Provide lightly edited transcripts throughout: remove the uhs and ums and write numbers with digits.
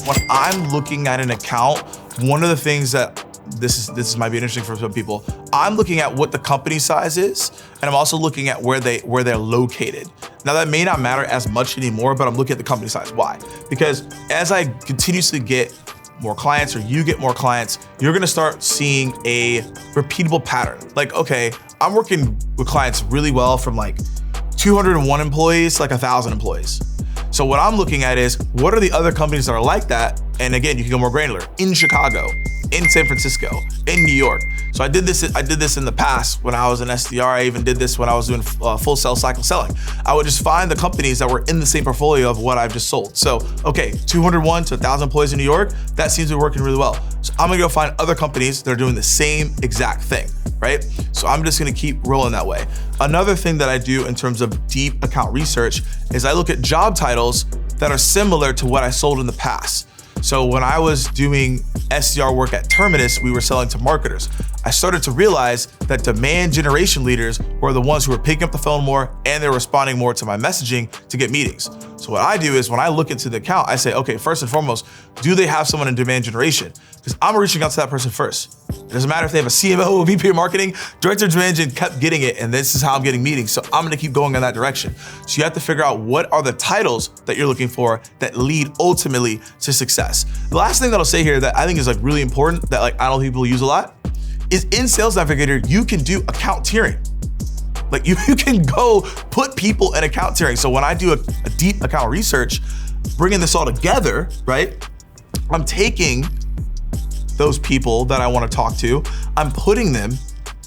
when I'm looking at an account, one of the things that this might be interesting for some people. I'm looking at what the company size is, and I'm also looking at where they're located. Now that may not matter as much anymore, but I'm looking at the company size. Why? Because as I continuously get more clients, or you get more clients, you're gonna start seeing a repeatable pattern. Like, okay, I'm working with clients really well from like 201 employees to like 1,000 employees. So what I'm looking at is, what are the other companies that are like that? And again, you can go more granular. In Chicago, in San Francisco, in New York. So I did this in the past when I was an SDR. I even did this when I was doing full sales cycle selling. I would just find the companies that were in the same portfolio of what I've just sold. So, okay, 201 to 1,000 employees in New York, that seems to be working really well. So I'm gonna go find other companies that are doing the same exact thing, right? So I'm just gonna keep rolling that way. Another thing that I do in terms of deep account research is I look at job titles that are similar to what I sold in the past. So when I was doing SDR work at Terminus, we were selling to marketers. I started to realize that demand generation leaders were the ones who were picking up the phone more, and they're responding more to my messaging to get meetings. So what I do is when I look into the account, I say, okay, first and foremost, do they have someone in demand generation? Because I'm reaching out to that person first. It doesn't matter if they have a CMO, a VP of marketing, director of demand gen kept getting it, and this is how I'm getting meetings. So I'm gonna keep going in that direction. So you have to figure out what are the titles that you're looking for that lead ultimately to success. The last thing that I'll say here that I think is like really important that like I don't think people use a lot is in Sales Navigator, you can do account tiering. Like you can go put people in account tiering. So when I do a deep account research, bringing this all together, right? I'm taking those people that I want to talk to, I'm putting them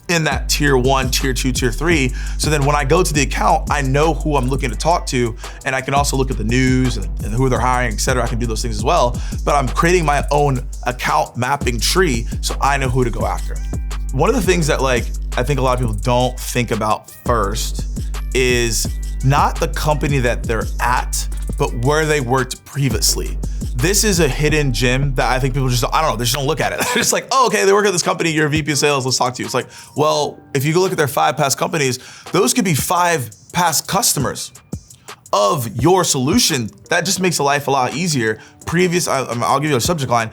in that tier 1, tier 2, tier 3. So then when I go to the account, I know who I'm looking to talk to, and I can also look at the news and who they're hiring, et cetera. I can do those things as well, but I'm creating my own account mapping tree so I know who to go after. One of the things that like I think a lot of people don't think about first is not the company that they're at, but where they worked previously. This is a hidden gem that I think people just, I don't know, they just don't look at it. They're just like, oh, okay, they work at this company, you're a VP of sales, let's talk to you. It's like, well, if you go look at their 5 past companies, those could be 5 past customers of your solution. That just makes life a lot easier. I'll give you a subject line.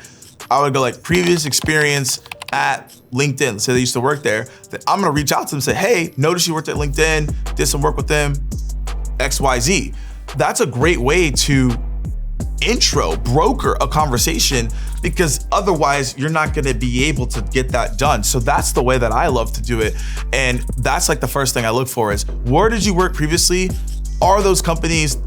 I would go like previous experience at LinkedIn. Let's say they used to work there. Then I'm gonna reach out to them and say, hey, notice you worked at LinkedIn, did some work with them, XYZ. That's a great way to broker a conversation, because otherwise you're not gonna be able to get that done. So that's the way that I love to do it. And that's like the first thing I look for is, where did you work previously? Are those companies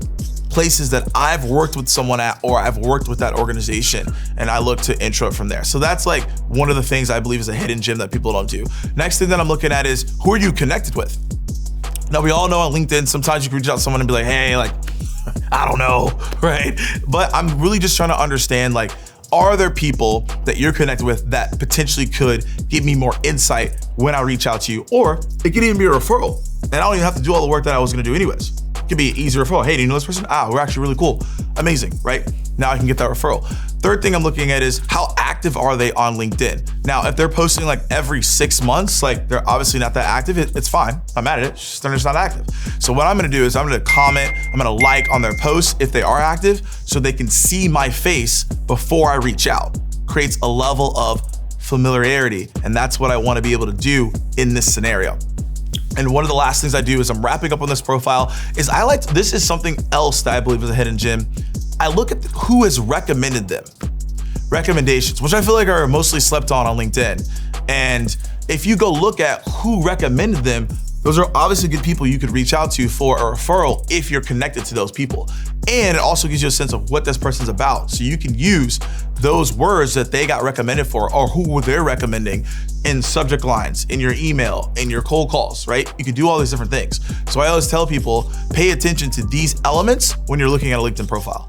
places that I've worked with someone at, or I've worked with that organization, and I look to intro it from there. So that's like one of the things I believe is a hidden gem that people don't do. Next thing that I'm looking at is, who are you connected with? Now we all know on LinkedIn, sometimes you can reach out to someone and be like, hey, like, I don't know, right? But I'm really just trying to understand, like, are there people that you're connected with that potentially could give me more insight when I reach out to you? Or it could even be a referral, and I don't even have to do all the work that I was gonna do anyways. It could be an easy referral. Hey, do you know this person? We're actually really cool. Amazing, right? Now I can get that referral. Third thing I'm looking at is, how active are they on LinkedIn? Now, if they're posting like every 6 months, like they're obviously not that active, it's fine. I'm mad at it, they're just not active. So what I'm gonna do is I'm gonna comment, I'm gonna like on their posts if they are active, so they can see my face before I reach out. Creates a level of familiarity, and that's what I wanna be able to do in this scenario. And one of the last things I do is I'm wrapping up on this profile is this is something else that I believe is a hidden gem. I look at who has recommended them. Recommendations, which I feel like are mostly slept on LinkedIn. And if you go look at who recommended them, those are obviously good people you could reach out to for a referral if you're connected to those people. And it also gives you a sense of what this person's about. So you can use those words that they got recommended for, or who they're recommending, in subject lines, in your email, in your cold calls, right? You can do all these different things. So I always tell people, pay attention to these elements when you're looking at a LinkedIn profile.